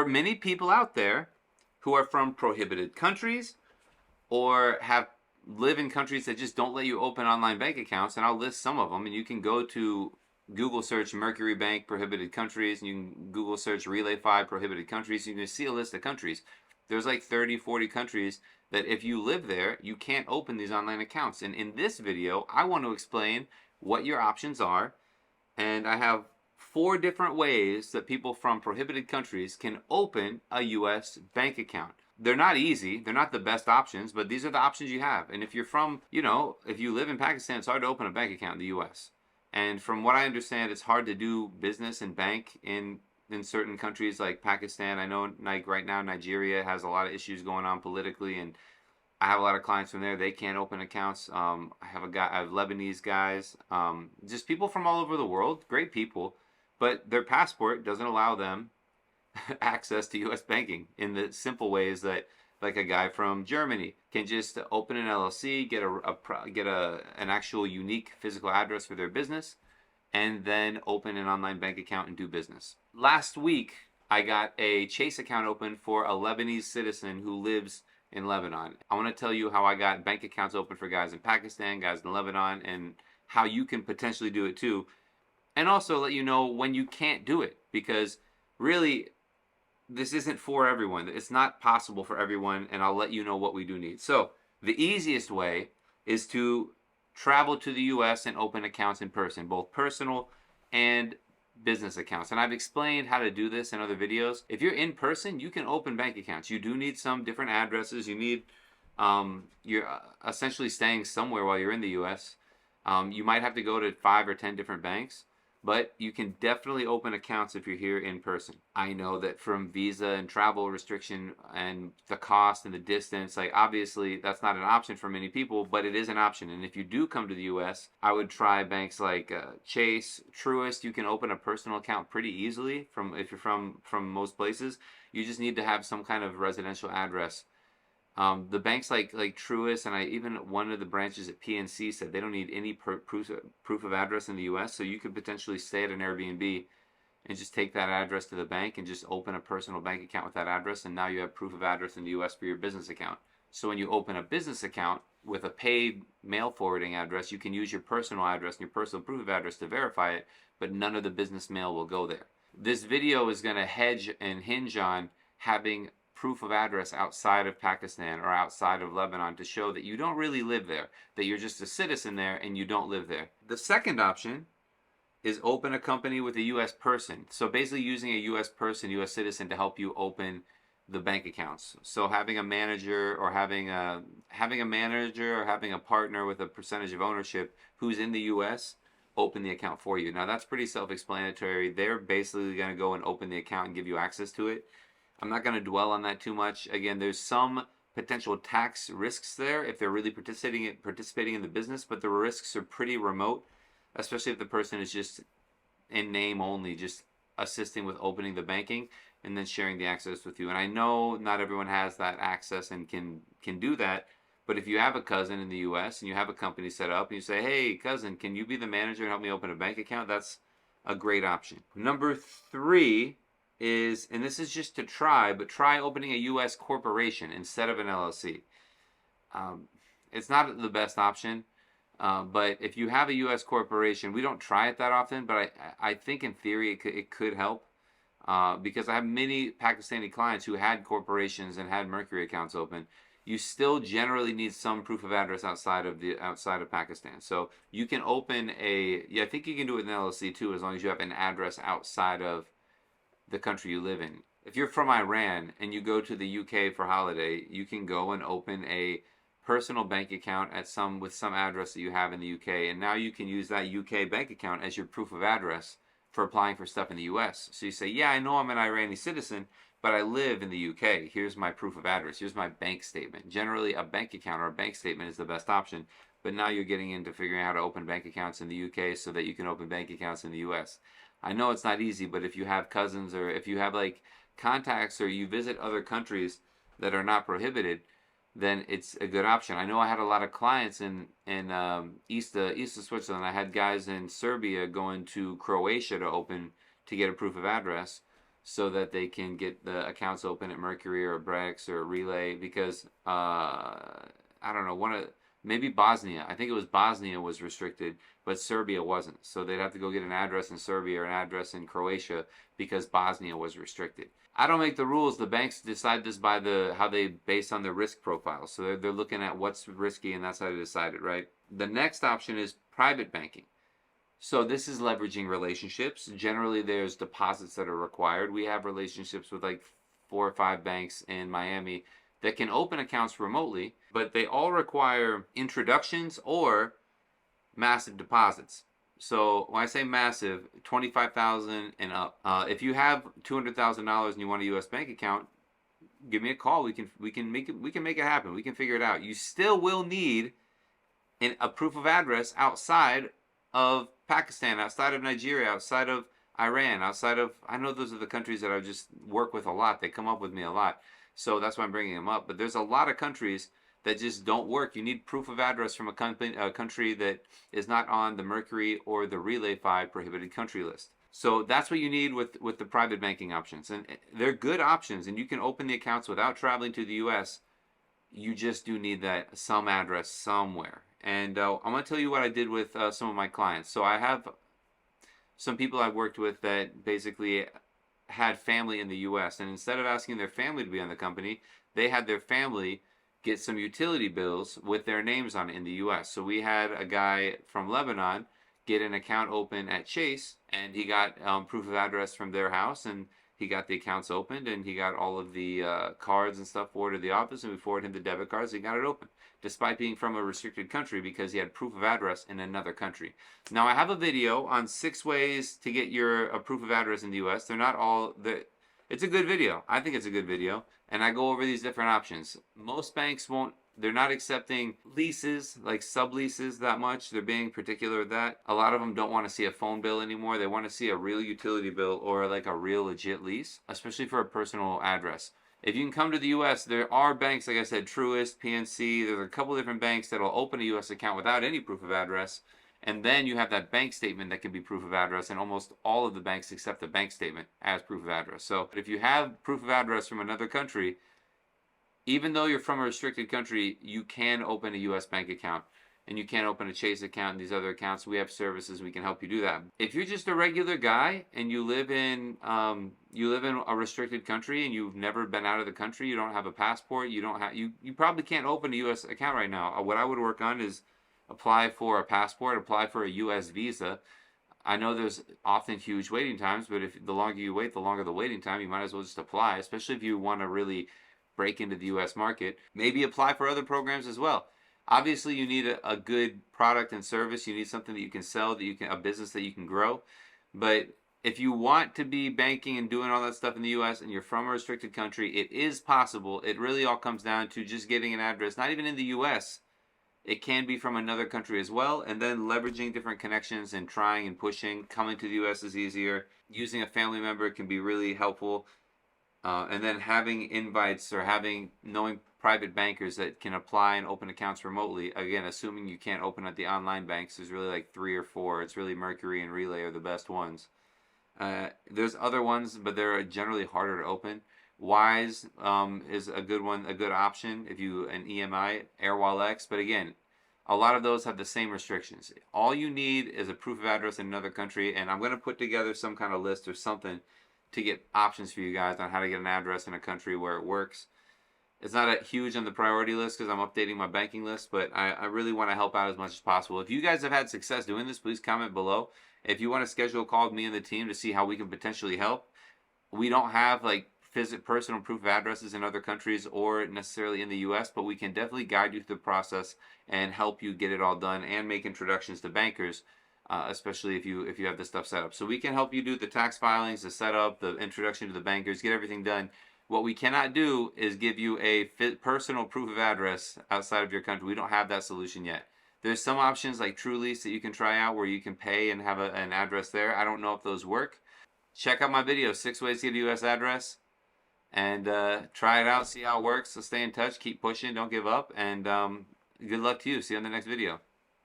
are many people out there who are from prohibited countries or live in countries that just don't let you open online bank accounts, and I'll list some of them, and you can go to Google search Mercury Bank prohibited countries, and you can Google search Relay5 prohibited countries, and you can see a list of countries. There's like 30, 40 countries that if you live there, you can't open these online accounts. And in this video, I want to explain what your options are, and I have 4 different ways that people from prohibited countries can open a US bank account. They're not easy, they're not the best options, but these are the options you have. And if you're from, if you live in Pakistan, it's hard to open a bank account in the US. And from what I understand, it's hard to do business and bank in certain countries like Pakistan. I know like right now Nigeria has a lot of issues going on politically, and I have a lot of clients from there. They can't open accounts. I have Lebanese guys, just people from all over the world, great people, but their passport doesn't allow them access to U.S. banking in the simple ways that, like, a guy from Germany can just open an LLC, get an actual unique physical address for their business, and then open an online bank account and do business. Last week, I got a Chase account open for a Lebanese citizen who lives in Lebanon. I want to tell you how I got bank accounts open for guys in Pakistan, guys in Lebanon, and how you can potentially do it too. And also let you know when you can't do it, because really, this isn't for everyone. It's not possible for everyone, and I'll let you know what we do need. So the easiest way is to travel to the US and open accounts in person, both personal and business accounts. And I've explained how to do this in other videos. If you're in person, you can open bank accounts. You do need some different addresses. You need, you're essentially staying somewhere while you're in the US. You might have to go to 5 or 10 different banks, but you can definitely open accounts if you're here in person. I know that from visa and travel restriction and the cost and the distance, like, obviously that's not an option for many people, but it is an option. And if you do come to the US, I would try banks like Chase, Truist. You can open a personal account pretty easily if you're from most places. You just need to have some kind of residential address. The banks like Truist, and even one of the branches at PNC said they don't need any proof of address in the US, so you could potentially stay at an Airbnb and just take that address to the bank and just open a personal bank account with that address, and now you have proof of address in the US for your business account. So when you open a business account with a paid mail forwarding address, you can use your personal address and your personal proof of address to verify it, but none of the business mail will go there. This video is going to hedge and hinge on having proof of address outside of Pakistan or outside of Lebanon to show that you don't really live there, that you're just a citizen there and you don't live there. The second option is open a company with a U.S. person. So basically using a U.S. person, U.S. citizen, to help you open the bank accounts. So having a manager or having a partner with a percentage of ownership who's in the U.S. open the account for you. Now that's pretty self-explanatory. They're basically going to go and open the account and give you access to it. I'm not going to dwell on that too much. Again, there's some potential tax risks there if they're really participating in the business, but the risks are pretty remote, especially if the person is just in name only, just assisting with opening the banking and then sharing the access with you. And I know not everyone has that access and can do that, but if you have a cousin in the US and you have a company set up and you say, hey, cousin, can you be the manager and help me open a bank account? That's a great option. Number 3 is, and this is just to try, but try opening a U.S. corporation instead of an LLC. It's not the best option, but if you have a U.S. corporation, we don't try it that often, but I think in theory it could help, because I have many Pakistani clients who had corporations and had Mercury accounts open. You still generally need some proof of address outside of Pakistan. So you can open I think you can do it in an LLC too, as long as you have an address outside of the country you live in. If you're from Iran and you go to the UK for holiday, you can go and open a personal bank account with some address that you have in the UK, and now you can use that UK bank account as your proof of address for applying for stuff in the US. So you say, yeah, I know I'm an Iranian citizen, but I live in the UK. Here's my proof of address. Here's my bank statement. Generally, a bank account or a bank statement is the best option, but now you're getting into figuring out how to open bank accounts in the UK so that you can open bank accounts in the US. I know it's not easy, but if you have cousins or if you have like contacts or you visit other countries that are not prohibited, then it's a good option. I know I had a lot of clients in east of Switzerland. I had guys in Serbia going to Croatia to get a proof of address. so that they can get the accounts open at Mercury or Brex or Relay, because I don't know, maybe Bosnia. I think it was Bosnia was restricted, but Serbia wasn't. So they'd have to go get an address in Serbia or an address in Croatia because Bosnia was restricted. I don't make the rules. The banks decide this by how they base on their risk profile. So they're looking at what's risky, and that's how they decide it, right? The next option is private banking. So this is leveraging relationships. Generally, there's deposits that are required. We have relationships with like 4 or 5 banks in Miami that can open accounts remotely, but they all require introductions or massive deposits. So when I say massive, $25,000 and up. If you have $200,000 and you want a U.S. bank account, give me a call. We can make it happen. We can figure it out. You still will need a proof of address outside of Pakistan, outside of Nigeria, outside of Iran, outside of, I know those are the countries that I just work with a lot. They come up with me a lot. So that's why I'm bringing them up. But there's a lot of countries that just don't work. You need proof of address from a country that is not on the Mercury or the Relay 5 prohibited country list. So that's what you need with the private banking options. And they're good options, and you can open the accounts without traveling to the U.S. You just do need some address somewhere. And I'm going to tell you what I did with some of my clients. So I have some people I've worked with that basically had family in the U.S. And instead of asking their family to be on the company, they had their family get some utility bills with their names on it in the U.S. So we had a guy from Lebanon get an account open at Chase, and he got proof of address from their house, and he got the accounts opened, and he got all of the cards and stuff forwarded to the office, and we forwarded him the debit cards, and he got it open, despite being from a restricted country, because he had proof of address in another country. Now, I have a video on 6 ways to get a proof of address in the U.S. They're not all... It's a good video. I think it's a good video, and I go over these different options. Most banks won't... They're not accepting leases, like subleases, that much. They're being particular with that. A lot of them don't want to see a phone bill anymore. They want to see a real utility bill or like a real legit lease, especially for a personal address. If you can come to the U.S., there are banks, like I said, Truist, PNC. There's a couple different banks that will open a U.S. account without any proof of address. And then you have that bank statement that can be proof of address, and almost all of the banks accept the bank statement as proof of address. So if you have proof of address from another country, even though you're from a restricted country, you can open a U.S. bank account, and you can open a Chase account and these other accounts. We have services. We can help you do that. If you're just a regular guy and you live in a restricted country and you've never been out of the country, you don't have a passport, you probably can't open a U.S. account right now. What I would work on is apply for a passport, apply for a U.S. visa. I know there's often huge waiting times, but if the longer you wait, the longer the waiting time. You might as well just apply, especially if you want to really break into the U.S. market. Maybe apply for other programs as well. Obviously, you need a good product and service. You need something that you can sell, a business that you can grow. But if you want to be banking and doing all that stuff in the U.S. and you're from a restricted country, it is possible. It really all comes down to just getting an address, not even in the U.S. It can be from another country as well, and then leveraging different connections and trying and pushing. Coming to the U.S. is easier. Using a family member can be really helpful. And then having invites or knowing private bankers that can apply and open accounts remotely. Again, assuming you can't open at the online banks, there's really like 3 or 4. It's really Mercury and Relay are the best ones. There's other ones, but they're generally harder to open. Wise is a good one, a good option if you an EMI, AirWallex. But again, a lot of those have the same restrictions. All you need is a proof of address in another country, and I'm going to put together some kind of list or something to get options for you guys on how to get an address in a country where it works. It's not huge on the priority list because I'm updating my banking list, but I really want to help out as much as possible. If you guys have had success doing this, please comment below. If you want to schedule a call with me and the team to see how we can potentially help, we don't have like personal proof of addresses in other countries or necessarily in the U.S., but we can definitely guide you through the process and help you get it all done and make introductions to bankers, especially if you have this stuff set up. So we can help you do the tax filings, the setup, the introduction to the bankers, get everything done. What we cannot do is give you a personal proof of address outside of your country. We don't have that solution yet. There's some options like TrueLease that you can try out where you can pay and have an address there. I don't know if those work. Check out my video, 6 ways to get a U.S. address, and try it out, see how it works. So stay in touch, keep pushing, don't give up, and good luck to you. See you on the next video.